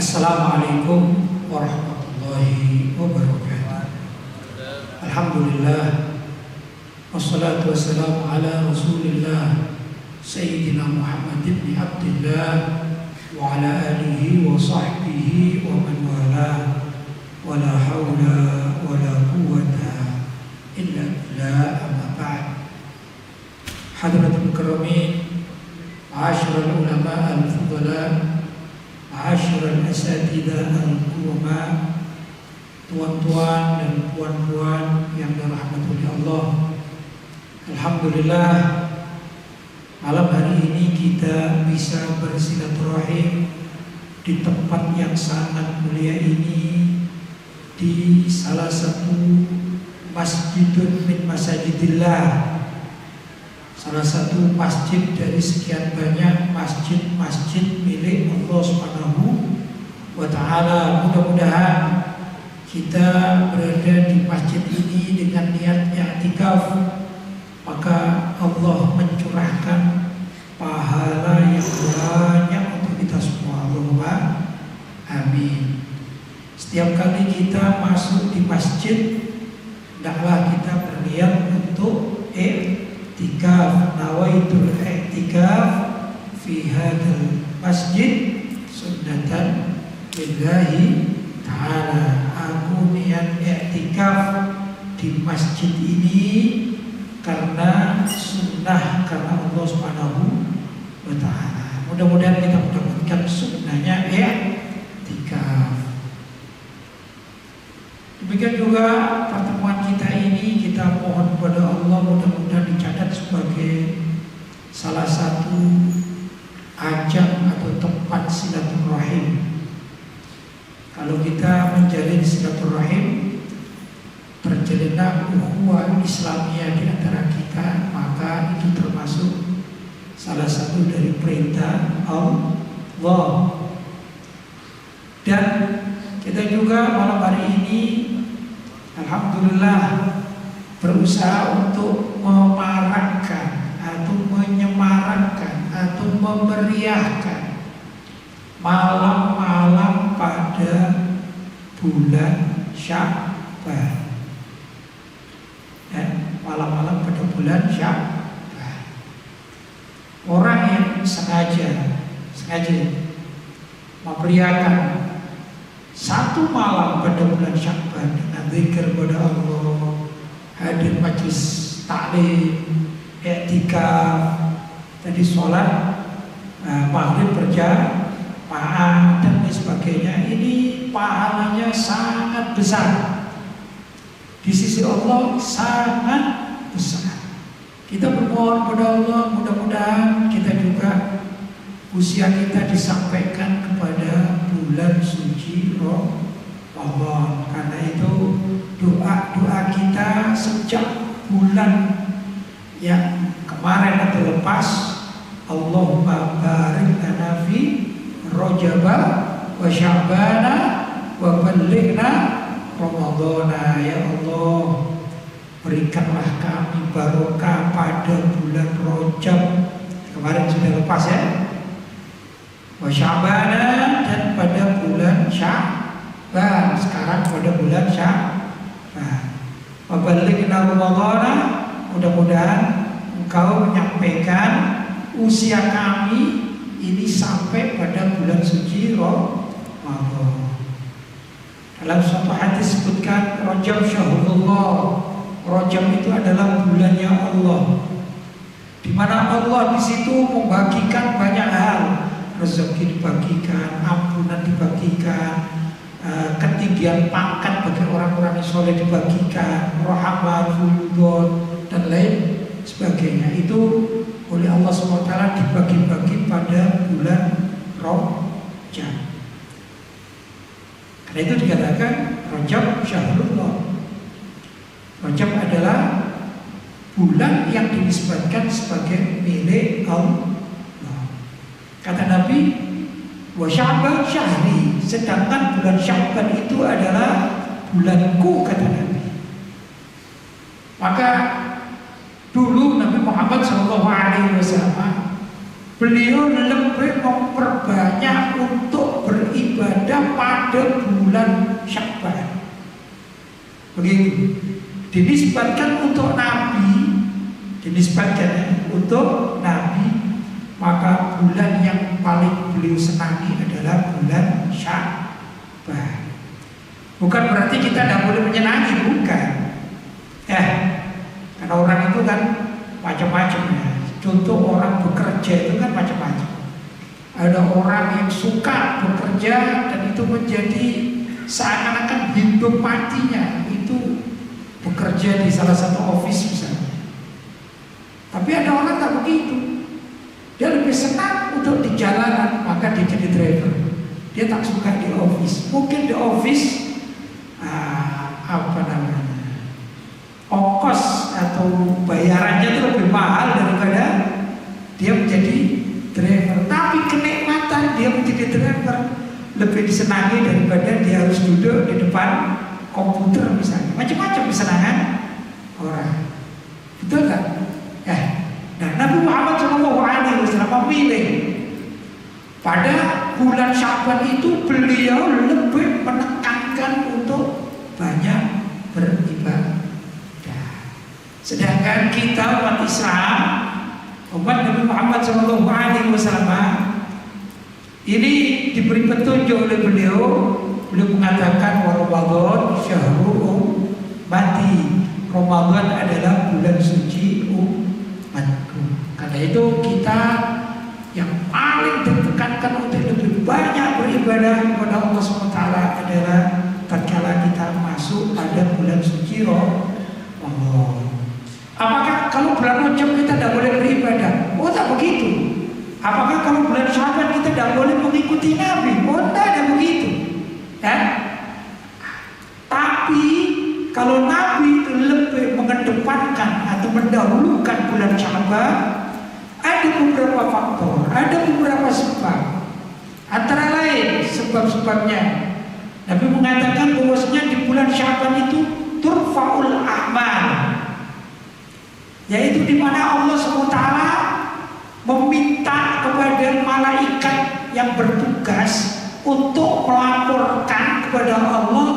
Assalamualaikum warahmatullahi wabarakatuh. Alhamdulillah, wassalatu wassalamu ala rasulillah Sayyidina Muhammad ibn Abdullah wa ala alihi wa sahbihi wa man wala wa la hawla wa la quwwata illa billah, amma ba'd. Hadratul mukarramin, ma'asyiral ulama al-fudala, ma'asyiral asatidzah al-kurama, tuan-tuan dan puan-puan yang dirahmati oleh Allah. Alhamdulillah, malam hari ini kita bisa bersilaturahim di tempat yang sangat mulia ini, di salah satu masjidun min masajidillah, salah satu masjid dari sekian banyak masjid-masjid milik Allah Subhanahu wa Ta'ala. Mudah-mudahan kita berada di masjid ini dengan niat i'tikaf, maka Allah mencurahkan pahala yang banyak untuk kita semua. Allahumma amin. Setiap kali kita masuk di masjid, hendaklah kita berniat untuk i'tikaf. Nawaitul i'tikaf fi hadzal masjid sunnatan lillahi ta'ala. Aku niat i'tikaf di masjid ini karena sunnah, karena Allah Subhanahu wa Ta'ala. Mudah-mudahan kita mendapatkan sunnahnya i'tikaf. Demikian juga pertemuan kita ini, kita mohon kepada Allah mudah-mudahan dicatat sebagai salah satu ajang atau tempat silaturahim. Kalau kita menjalin silaturahim, terjalinlah ukhuwah Islamiyah di antara kita, maka itu termasuk salah satu dari perintah Allah. Dan kita juga malam hari ini alhamdulillah berusaha untuk memarakkan atau menyemarakkan atau memeriahkan malam-malam pada bulan Sya'ban. Malam-malam pada bulan Sya'ban. Orang yang sengaja memeriahkan satu malam pada bulan Sya'ban dengan zikir kepada Allah, hadir majlis taklim, i'tikaf, tadi sholat maghrib berjamaah dan lain sebagainya, ini pahalanya sangat besar di sisi Allah, sangat besar. Kita bermohon kepada Allah, mudah-mudahan kita juga usia kita disampaikan kepada bulan suci Ramadan. Karena itu doa-doa kita sejak bulan yang kemarin atau lepas, Allahumma barik lana fi Rajaba wa Sya'bana wa ballighna Ramadhana. Ya Allah, berikanlah kami barokah pada bulan Rajab, kemarin sudah lepas ya, wa Sya'bana, dan pada bulan Sya'ban, sekarang pada bulan Sya'ban. Wa ballighna Ramadhana, mudah-mudahan engkau menyampaikan usia kami ini sampai pada bulan suci Ramadan. Dalam suatu hadis disebutkan Rajab syahrullah. Rajab itu adalah bulannya Allah, di mana Allah di situ membagikan banyak hal. Rezeki dibagikan, ampunan dibagikan, ketinggian pangkat bagi orang-orang yang soleh dibagikan, rahmat, fuyudon, dan lain sebagainya. Itu oleh Allah SWT dibagi-bagi pada bulan Rajab. Karena itu dikatakan Rajab syahrullah. Rajab adalah bulan yang dinisbatkan sebagai milik Allah. Kata Nabi, wa Sya'ban syahri, sedangkan bulan Sya'ban itu adalah bulanku, kata Nabi. Maka dulu Nabi Muhammad SAW, beliau lebih memperbanyak untuk beribadah beribadah pada bulan Sya'ban. Begitu. Dinisbatkan untuk Nabi, maka bulan yang paling beliau senangi adalah bulan Sya'ban. Bukan berarti kita tidak boleh menyenangi, bukan. Karena orang itu kan macam-macam ya. Contoh orang bekerja itu kan macam-macam. Ada orang yang suka bekerja dan itu menjadi seakan-akan hidup matinya itu bekerja di salah satu office misalnya. Tapi ada orang tak begitu. Dia lebih senang untuk di jalanan, maka dia jadi driver. Dia tak suka di office. Mungkin di office ongkos atau bayarannya itu lebih mahal daripada dia menjadi driver. Tapi kenikmatan dia menjadi driver lebih disenangi daripada dia harus duduk di depan komputer misalnya. Macam-macam kesenangan orang. Betul kan? Nah, Nabi Muhammad SAW memilih pada bulan Sya'ban itu beliau lebih menekankan untuk banyak beribadah. Sedangkan kita umat Islam, umat Nabi Muhammad SAW ini diberi petunjuk oleh beliau mengatakan wa Ramadan syahrul ummati. Ramadan adalah bulan suci umatku. Karena itu kita yang paling ditekankan untuk lebih banyak beribadah kepada Allah SWT adalah tatkala kita masuk pada bulan suci Ramadan. Apakah kalau bulan Rajab kita tidak boleh beribadah? Oh, tak begitu. Apakah kalau bulan Sya'ban kita tidak boleh mengikuti Nabi? Oh, tidak ada begitu. Tapi kalau Nabi itu lebih mengedepankan atau mendahulukan bulan Sya'ban, ada beberapa faktor, ada beberapa sebab. Antara lain sebab-sebabnya, Nabi mengatakan bahwasanya di bulan Sya'ban itu turfa'ul a'mal, yaitu di mana Allah SWT meminta kepada malaikat yang bertugas untuk melaporkan kepada Allah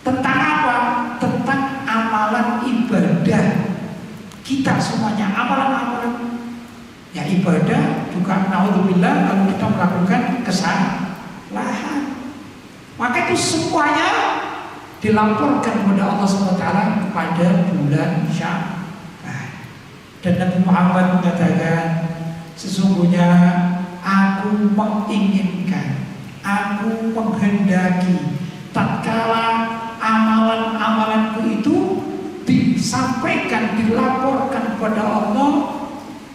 tentang apa? Tentang amalan ibadah kita semuanya, amalan-amalan ya ibadah juga naudzubillah kalau kita melakukan kesalahan. Maka itu semuanya dilaporkan kepada Allah SWT pada bulan Sya'ban. Dan Nabi Muhammad mengatakan, sesungguhnya aku menginginkan, aku menghendaki tatkala amalan-amalanku itu disampaikan, dilaporkan kepada Allah,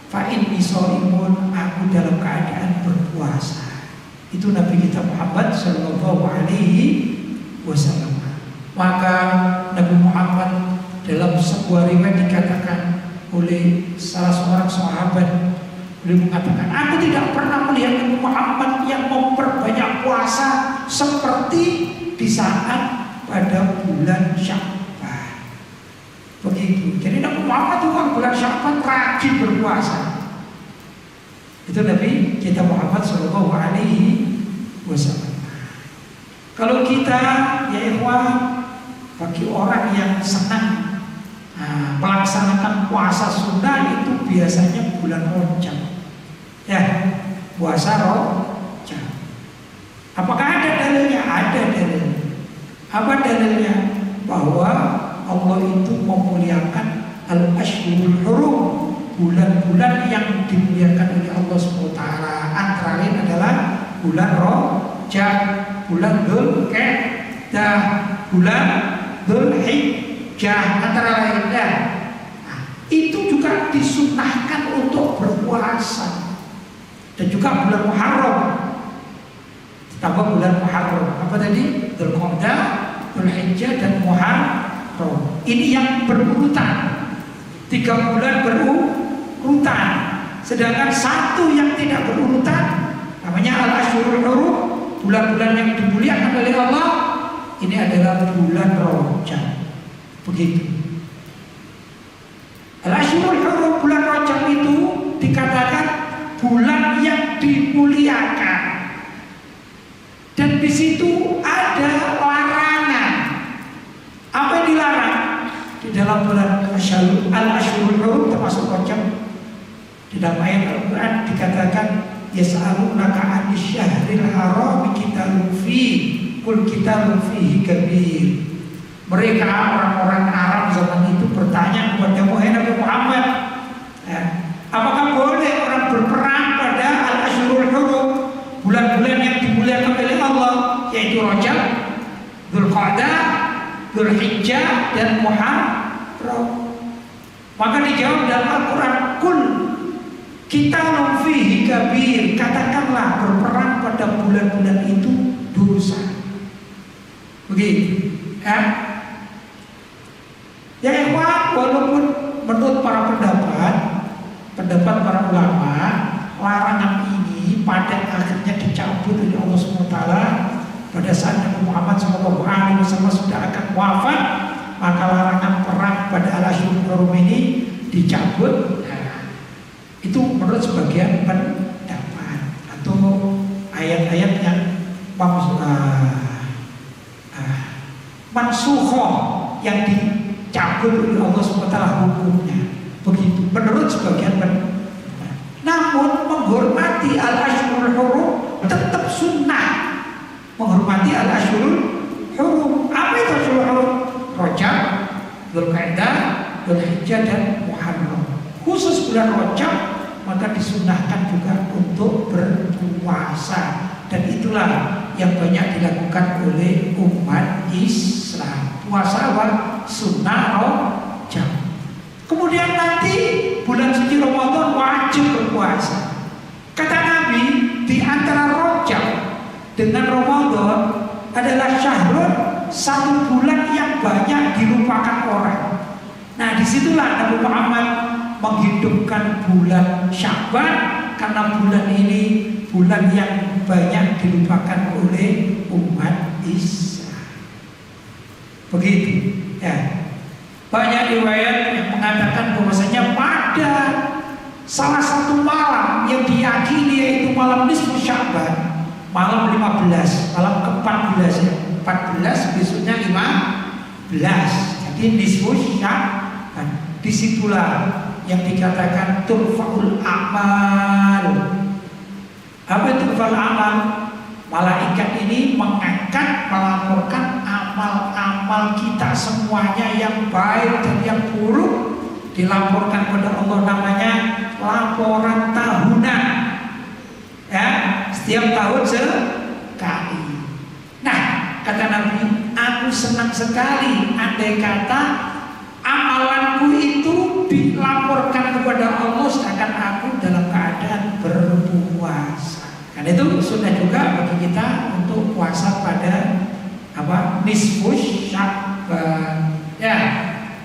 fa inni shaimun, aku dalam keadaan berpuasa. Itu Nabi kita Muhammad sallallahu alaihi wasallam. Maka Nabi Muhammad dalam sebuah riwayat dikatakan oleh salah seorang sahabat, beliau mengatakan, aku tidak pernah melihat Nabi Muhammad yang memperbanyak puasa seperti di saat pada bulan Sya'ban. Begitu. Jadi Nabi Muhammad itu kan bulan Sya'ban rajin berpuasa. Itu Nabi kita Muhammad sallallahu alaihi wasallam. Kalau kita ya ikhwan, bagi orang yang senang melaksanakan puasa sunnah itu biasanya bulan Rajab. Ya, puasa Rajab. Apakah ada dalilnya? Ada dalilnya. Apa dalilnya? Bahwa Allah itu memuliakan al-ashhurul hurum, bulan-bulan yang dimuliakan oleh Allah SWT. Antara lain adalah bulan Rajab, bulan Dzulqa'dah, bulan Dzulhijjah, antara lainnya. Itu juga disunahkan untuk berpuasa. Dan juga bulan Muharram, tambah bulan Muharram. Apa tadi? Dzulqa'dah, Dzulhijjah dan Muharram. Ini yang berurutan. 3 bulan berurutan. Sedangkan satu yang tidak berurutan namanya al-ashhurul hurum, bulan-bulan yang dimuliakan oleh Allah. Ini adalah bulan Rajab. Begitu. Al-ashhurul hurum, bulan Rajab itu dikatakan bulan yang dimuliakan. Dan di situ ada larangan. Apa yang dilarang? Di dalam bulan Al-Ashhurul Hurum termasuk Rajab. Di dalam ayat Al-Quran dikatakan yas'alunaka 'anil syahril haram qitalun fihi qul qitalun fihi kabir. Mereka orang-orang Arab zaman itu bertanya kepada Nabi Muhammad, apakah boleh orang berperang pada Al-Ashhurul Hurum, bulan-bulan yang dimuliakan oleh Allah, yaitu Rajab, Dzulqa'dah, Dzulhijjah dan Muharram? Maka dijawab dalam Al-Quran, kul qitalun fihi kabir, katakanlah berperang pada bulan-bulan itu dosa. Begitu, ya. Ya ikhwan, walaupun menurut para pendapat para ulama, larangan ini pada akhirnya dicabut oleh Allah SWT pada saat Nabi Muhammad SAW sudah akan wafat, maka larangan perang pada Al-Ashhurul Hurum ini dicabut. Nah, itu menurut sebagian pendapat atau ayat-ayat yang mansukhoh yang dicabut oleh Allah SWT hukumnya. Begitu menurut sebagian pendapat. Namun menghormati Al-Ashhurul Hurum tetap sunnah. Menghormati Al-Ashhurul Hurum. Apa itu Ashhurul Hurum? Rajab, Dzulqa'dah, Dzulhijjah dan Muharram. Khusus bulan Rajab maka disunnahkan juga untuk berpuasa, dan itulah yang banyak dilakukan oleh umat Islam. Puasa apa? Sunnah Rajab. Kemudian nanti bulan suci Ramadan wajib berpuasa. Kata Nabi, di antara Rajab dengan Ramadan adalah syahrul, satu bulan yang banyak dilupakan orang. Nah, disitulah Nabi Muhammad menghidupkan bulan Sya'ban, karena bulan ini bulan yang banyak dilupakan oleh umat Islam. Begitu, ya. Banyak riwayat yang mengatakan bahwasanya pada salah satu malam yang diyakini yaitu malam nisfu Sya'ban, malam 15, malam ke-14 ya. 14 besoknya 15. Jadi nisfu Sya'ban. Disitulah yang dikatakan turfa'ul amal. Apa itu turfa'ul amal? Malaikat ini mengangkat, melaporkan amal-amal kita semuanya yang baik dan yang buruk, dilaporkan kepada Allah, namanya laporan tahunan. Ya, setiap tahun sekali. Nah, kata Nabi, aku senang sekali andai kata amalanku itu dilaporkan kepada Allah sedangkan aku dalam keadaan berpuasa. Karena itu sunnah juga bagi kita untuk puasa pada nisfu Sya'ban. Ya,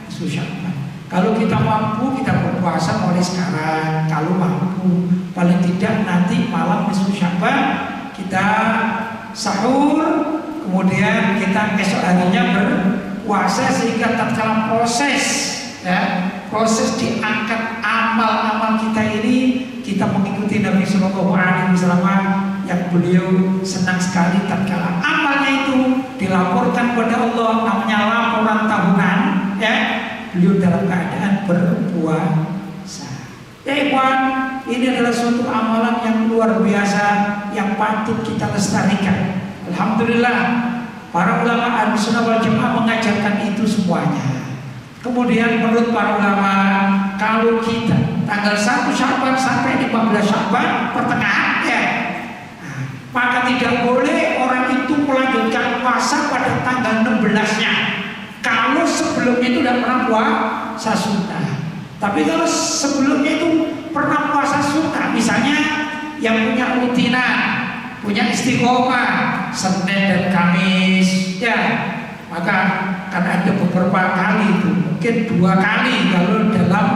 nisfu Sya'ban. Kalau kita mampu, kita berpuasa mulai sekarang. Kalau mampu, paling tidak nanti malam nisfu Sya'ban kita sahur, kemudian kita esok harinya berpuasa, sehingga tatkala proses diangkat amal-amal kita ini, kita mengikuti Nabi Sallallahu Alaihi Wasallam yang beliau senang sekali tatkala amalnya itu dilaporkan kepada Allah, namanya laporan tahunan, ya. Beliau dalam keadaan berpuasa. Ya ikhwan, ini adalah suatu amalan yang luar biasa yang patut kita lestarikan. Alhamdulillah, para ulama Ahlussunnah wal Jamaah mengajarkan itu semuanya. Kemudian menurut para ulama, kalau kita tanggal 1 Sya'ban sampai 15 Sya'ban pertengahan, ya, maka tidak boleh orang itu melanjutkan puasa pada tanggal 16-nya. Kalau sebelumnya itu tidak pernah puasa sunnah. Tapi kalau sebelumnya itu pernah puasa sunnah, misalnya yang punya rutinan, punya istiqomah Senin dan Kamis, ya, maka karena ada beberapa kali itu, mungkin 2 kali kalau dalam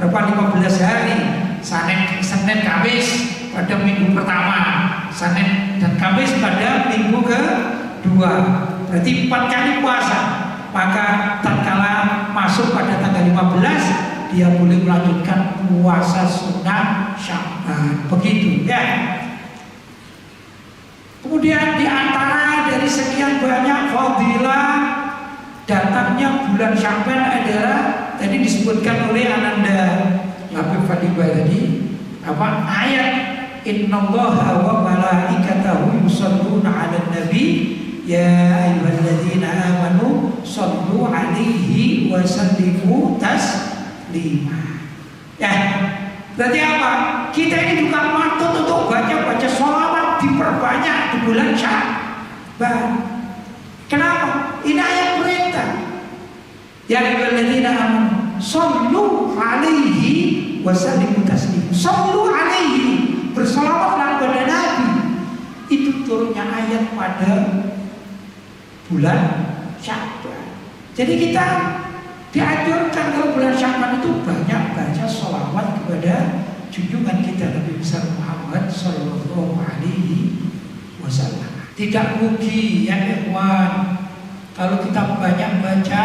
berapa 15 hari, Senin Kamis pada minggu pertama, Senin dan Kamis pada minggu kedua, berarti 4 kali puasa. Maka tatkala masuk pada tanggal 15, dia boleh melanjutkan puasa sunnah Sya'ban. Begitu, ya. Kemudian di antara dari sekian banyak fadilah datangnya bulan Sya'ban adalah tadi disebutkan oleh Ananda Habib Fadiba tadi ayat innallaha wa malaikatahu yusholluna 'alan nabi ya ayyuhalladzina amanu shollu 'alaihi wa sallimu taslima. Ya, berarti apa? Kita ini juga patut untuk baca sholawat diperbanyak di bulan Sya'ban. Kenapa? Ini ayat perintah. Ya ayyuhalladzina amanu shollu 'alaihi wa sallimu taslima. Shollu 'alaihi, bersolawatlah kepada Nabi. Itu turunnya ayat pada bulan Sya'ban. Jadi kita dianjurkan kalau bulan Sya'ban itu banyak baca sholawat kepada junjungan kita Nabi besar Muhammad Sallallahu Alaihi Wasallam. Tidak rugi ya ikhwan kalau kita banyak baca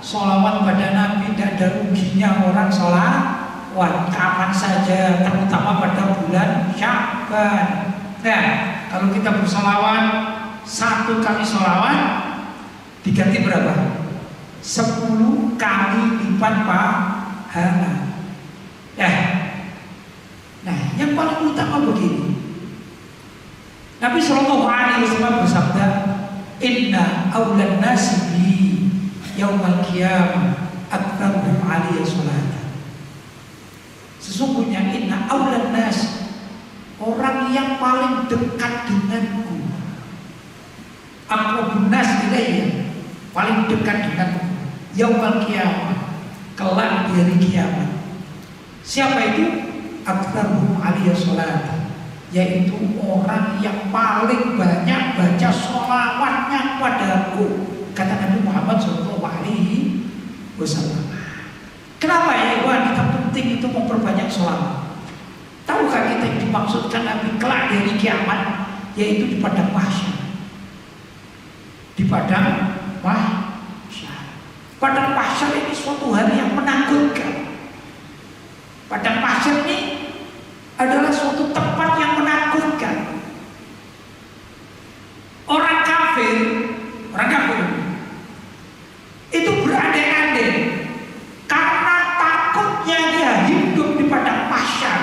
sholawat pada Nabi. Tidak ada ruginya orang sholawat kapan saja, terutama pada bulan Sya'ban. Nah, kalau kita bersolawat 1 kali sholawat diganti berapa? 10 kali lipat pahala. Nah, yang paling utama begini. Nabi Sallallahu Alaihi Wasallam bersabda, Inna awlan nasi bi yaumal qiyamah aktaruhum alaiya sholatan. Sesungguhnya inna awlan nasi, orang yang paling dekat denganku, aqrabun nas ilayya, paling dekat denganku, yaumal qiyamah, kelak di hari kiamat. Siapa itu? Aktaruhum alaiya sholatan, yaitu orang yang paling banyak baca sholawatnya padaku, kata Nabi Muhammad Sallallahu Alaihi Wasallam. Kenapa ya ikhwan kita penting itu memperbanyak sholawat? Tahukah kita yang dimaksudkan Nabi kelak dari kiamat, yaitu di padang mahsyar. Di padang mahsyar. Padang mahsyar ini suatu hari yang menakutkan. Padang mahsyar ini adalah suatu tempat yang menakutkan. Orang kafir itu berandai-andai karena takutnya dia hidup di padang mahsyar.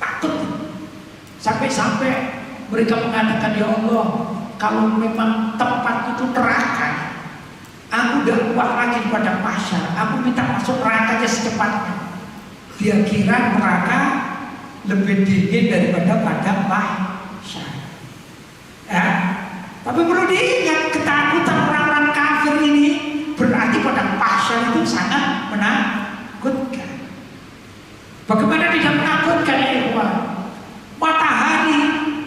Takut sampai-sampai mereka mengatakan, ya Allah, kalau memang tempat itu neraka, aku udah kuat lagi di padang mahsyar, aku minta masuk neraka aja secepatnya. Dia kira neraka lebih dingin daripada padang mahsyar. Ya, tapi perlu diingat, ketakutan orang-orang kafir ini berarti padang mahsyar itu sangat menakutkan. Bagaimana tidak menakutkan ya ikhwan? Matahari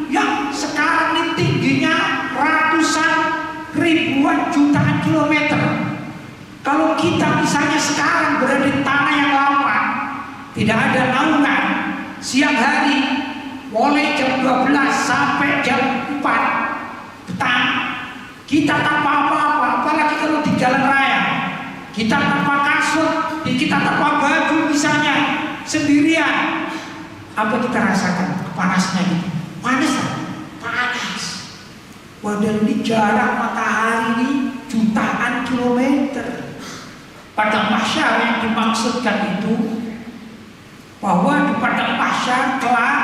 yang sekarang ini tingginya ratusan ribuan jutaan kilometer. Kalau kita misalnya sekarang berada di tanah yang lapang, tidak ada naungan, siang hari mulai jam 12 sampai jam 4 petang, kita tanpa apa-apa, apalagi kalau di jalan raya, kita tanpa kasut, kita tanpa baju misalnya, sendirian, apa kita rasakan? Panasnya gitu. Panas. Padahal ini jarak matahari ini jutaan kilometer. Padang mahsyar yang dimaksudkan itu bahwa di padang mahsyar kelak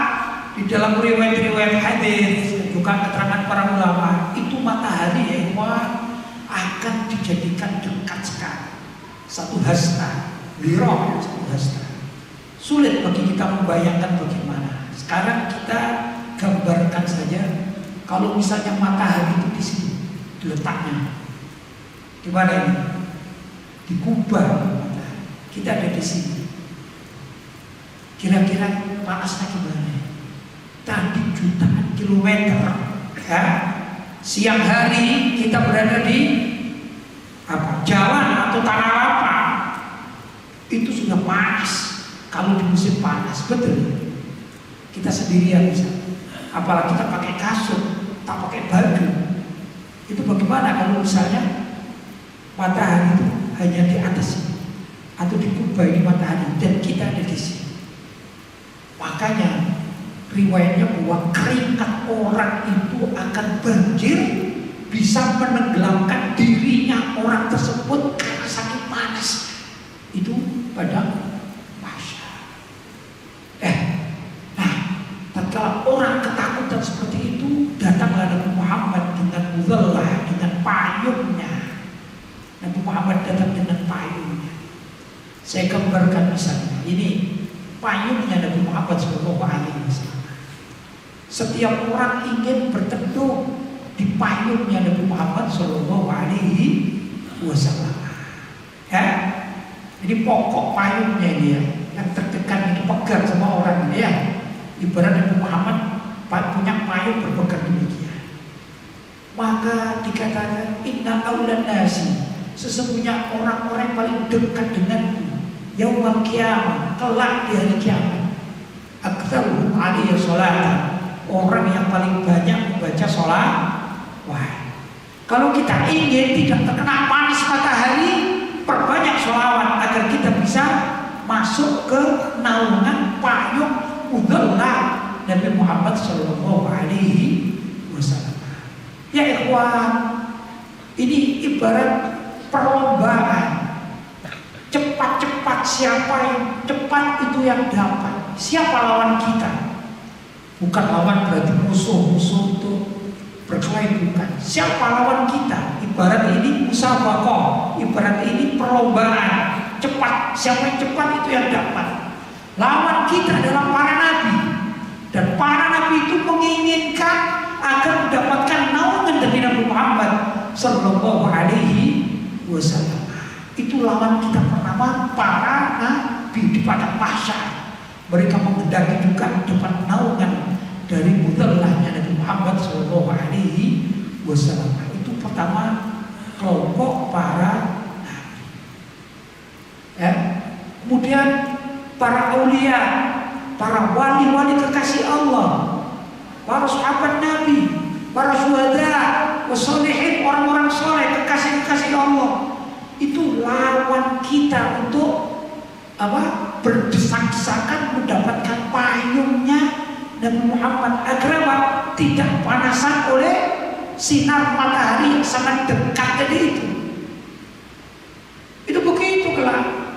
di dalam riwayat-riwayat hadis juga keterangan para ulama itu matahari ya ikhwan akan dijadikan dekat sekali, satu hasta, liroh satu hasta. Sulit bagi kita membayangkan bagaimana. Sekarang kita gambarkan saja kalau misalnya matahari itu di sini letaknya, di mana ini? Di Kubah. Kita ada di sini. Kira-kira panasnya gimana? Tadi jutaan kilometer. Ya. Siang hari kita berada di jalan atau tanah lapang. Itu sudah panas. Kalau di musim panas, betul. Kita sendirian bisa. Apalagi kita pakai kasut, tak pakai baju. Itu bagaimana kalau misalnya matahari itu hanya di atas ini, atau di Kubah ini matahari dan kita ada di sini. Makanya riwayatnya bahwa keringat orang itu akan banjir, bisa menenggelamkan dirinya orang tersebut karena saking panas. Itu pada mahsyar. Nah, tatkala orang ketakutan seperti itu, datanglah Nabi Muhammad dengan mudhallah, dengan payungnya. Nabi Muhammad datang dengan payungnya. Saya gambarkan misalnya, ini payungnya Nabi Muhammad SAW. Setiap orang ingin berteduh di payungnya Nabi Muhammad SAW. Jadi pokok payungnya ini ya, yang terdekat itu pegang sama orang ini ya. Ibarat Nabi Muhammad punya payung berpegang demikian. Maka dikatakan inna aulan nasi, sesungguhnya orang-orang yang paling dekat denganku yaumul kiamat, kelak di hari kiamat, aktsaruhum alaihi sholatan, orang yang paling banyak membaca sholat. Wah, kalau kita ingin tidak terkena panas matahari, perbanyak sholawat agar kita bisa masuk ke naungan payung mudhallah Nabi Muhammad Sallallahu Alaihi Wasallam. Ya ikhwan, ini ibarat perlombaan. Cepat-cepat siapa yang cepat itu yang dapat. Siapa lawan kita? Bukan lawan berarti musuh-musuh itu berkelahi, bukan. Siapa lawan kita? Ibarat ini musabaqah, ibarat ini perlombaan. Cepat, siapa yang cepat itu yang dapat. Lawan kita adalah para nabi. Dan para nabi itu menginginkan agar mendapatkan naungan dari Nabi Muhammad Sallallahu Alaihi Wasallam. Itu lawan kita pertama, para nabi di padang mahsyar. Mereka menghendaki juga dapat naungan dari mudhallahnya Nabi Muhammad Sallallahu Alaihi Wasallam. Itu pertama kelompok para nabi. Kemudian para aulia, para wali-wali kekasih Allah, para sahabat Nabi, para syuhada, wassalihin, orang-orang soleh, kekasih-kekasih Allah. Itu lawan kita untuk berdesak-desakan mendapatkan payungnya Nabi Muhammad agar tidak panasan oleh sinar matahari yang sangat dekat tadi itu. Itu begitu kelak.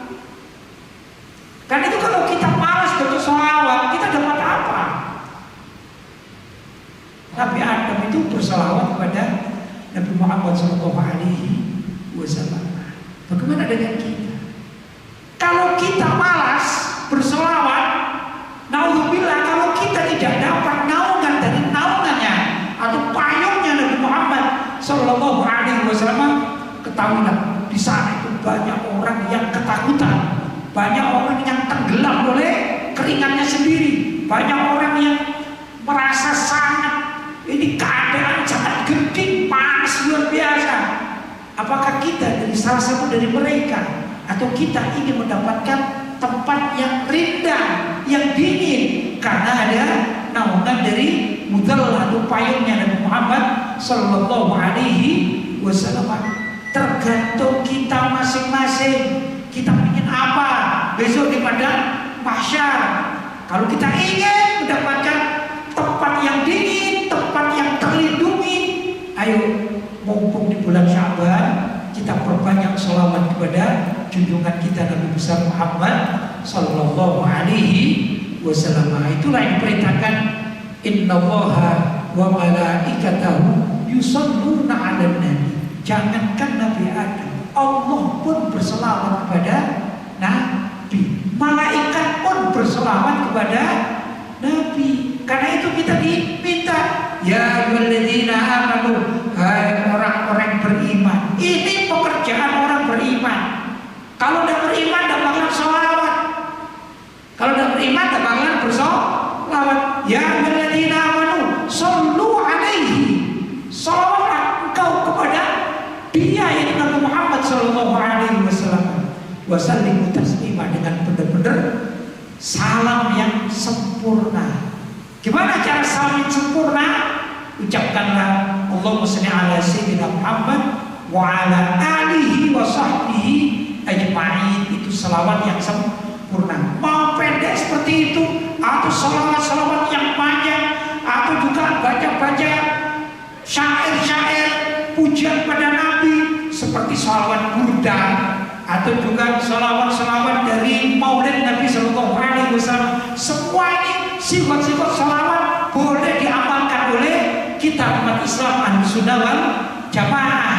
Karena itu kalau kita malas baca sholawat, kita dapat apa? Nabi Adam itu bersolawat kepada Nabi Muhammad SAW. Bagaimana dengan kita? Kalau kita malas bersolawat, naudzubillah, kalau kita tidak dapat naungan dari naungannya atau payungnya Nabi Muhammad SAW, ketahuilah di sana itu banyak orang yang ketakutan, banyak orang yang tenggelam oleh keringatnya sendiri, banyak orang yang merasa sangat ini keadaan sangat genting, panas luar biasa. Apakah kita dari salah satu dari mereka, atau kita ingin mendapatkan tempat yang rindang, yang dingin karena ada naungan dari mudhallah atau payungnya Nabi Muhammad Sallallahu Alaihi Wasallam? Tergantung kita masing-masing. Kita ingin apa besok di padang mahsyar? Kalau kita ingin mendapatkan tempat yang dingin, tempat yang terlindungi, ayo mumpung di bulan Sya'ban kita perbanyak sholawat kepada junjungan kita Nabi besar Muhammad Sallallahu Alaihi Wasallam. Itulah yang diperintahkan, innallaha wa malaikatahu yusholluna 'alan nabi. Jangankan Nabi Adam, Allah pun berselawat kepada Nabi. Malaikat pun berselawat kepada Nabi. Karena itu kita diminta, ya ayyuhalladzina amanu, hai orang-orang beriman. Ini pekerjaan orang beriman. Kalau tidak beriman tidak bakalan sholawat. Kalau tidak beriman tidak bakalan bersolawat. Ya ayyuhalladzina amanu, shollu alaihi. Sholawat engkau kepada dia, yaitu Nabi Muhammad Sallallahu Alaihi Wasallam. Wasallimu taslima, dengan benar-benar salam yang sempurna. Gimana cara salam yang sempurna? Ucapkanlah Allahumma shalli ala sayyidina Muhammad wa ala alihi wa sahbihi ajma'in. Itu selawat yang sempurna. Mau pendek seperti itu atau selawat-selawat yang panjang seperti sholawat burda atau juga sholawat dari Maulid Nabi Sallallahu Alaihi Wasallam. Semua ini sifat-sifat sholawat boleh diamalkan oleh kita umat Islam Ahlussunnah wal Jamaah.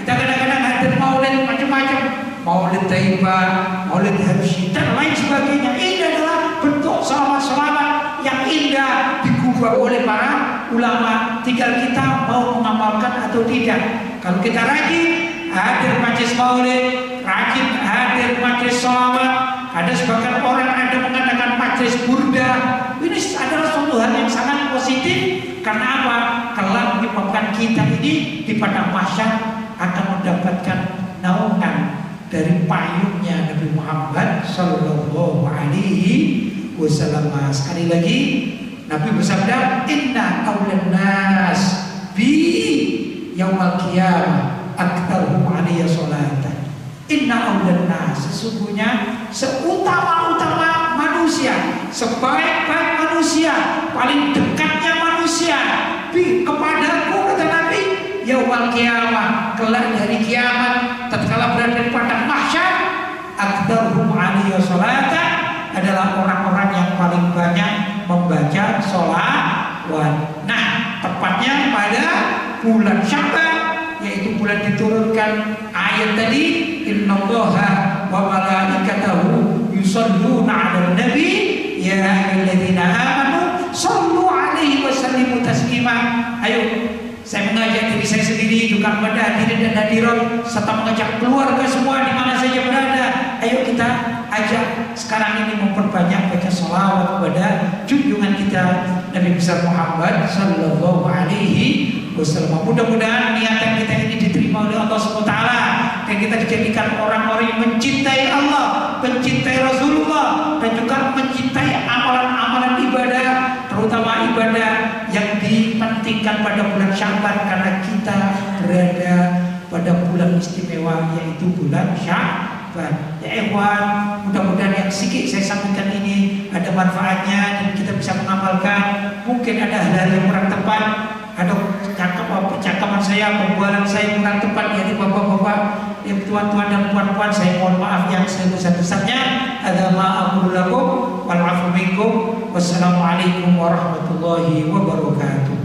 Kita kadang-kadang hadir Maulid macam-macam, Maulid Taibah, Maulid Habsyi dan lain sebagainya. Ini adalah bentuk sholawat-sholawat yang indah digubah oleh para ulama. Tinggal kita mau mengamalkan atau tidak. Kalau kita rajin hadir majlis Maulid, rajin hadir majlis sholawat, ada sebagian orang ada mengatakan majlis burda, ini adalah suatu hal yang sangat positif. Karena apa? Kelak menyebabkan kita ini di padang mahsyar akan mendapatkan naungan dari payungnya Nabi Muhammad Sallallahu Alaihi Wasallam. Sekali lagi Nabi bersabda, Inna awlan nas bi yaumal qiyamah aktaruhum alaiya sholatan. Inna awlan nas, sesungguhnya seutama-utama manusia, sebaik-baik manusia, paling dekatnya manusia kepadaku, kata Nabi, yaumal qiyamah, kelak dari kiamat, tatkala berada di padang mahsyar, aktaruhum alaiya sholatan, adalah orang-orang yang paling banyak membaca sholawat. Nah, tepatnya pada bulan Sya'ban, yaitu bulan diturunkan ayat tadi, innallaha wa malaikatahu yusholluna 'alan nabi ya ayyuhalladzina amanu shollu 'alaihi wa sallimu taslima. Ayo, saya mengajak diri saya sendiri juga kepada hadirin dan hadirat serta mengajak keluarga semua di mana saja berada. Ayo kita ajak sekarang ini memperbanyak baca sholawat kepada junjungan kita Nabi besar Muhammad Sallallahu Alaihi Wasallam. Mudah-mudahan niatan kita ini diterima oleh Allah SWT dan kita dijadikan orang-orang yang mencintai Allah, mencintai Rasulullah, dan juga mencintai amalan-amalan ibadah, terutama ibadah yang dipentingkan pada bulan Sya'ban, karena kita berada pada bulan istimewa yaitu bulan Sya'ban. Ya ikhwan, mudah-mudahan yang sedikit saya sampaikan ini ada manfaatnya dan kita bisa mengamalkan. Mungkin ada hal-hal yang kurang tepat, ada percakapan saya, pembualan saya kurang tepat, yaitu bapak-bapak, yang tuan-tuan dan puan-puan, saya mohon maaf yang sebesar-besarnya. Hadza ma aqulu lakum wal 'afwu minkum. Wassalamualaikum warahmatullahi wabarakatuh.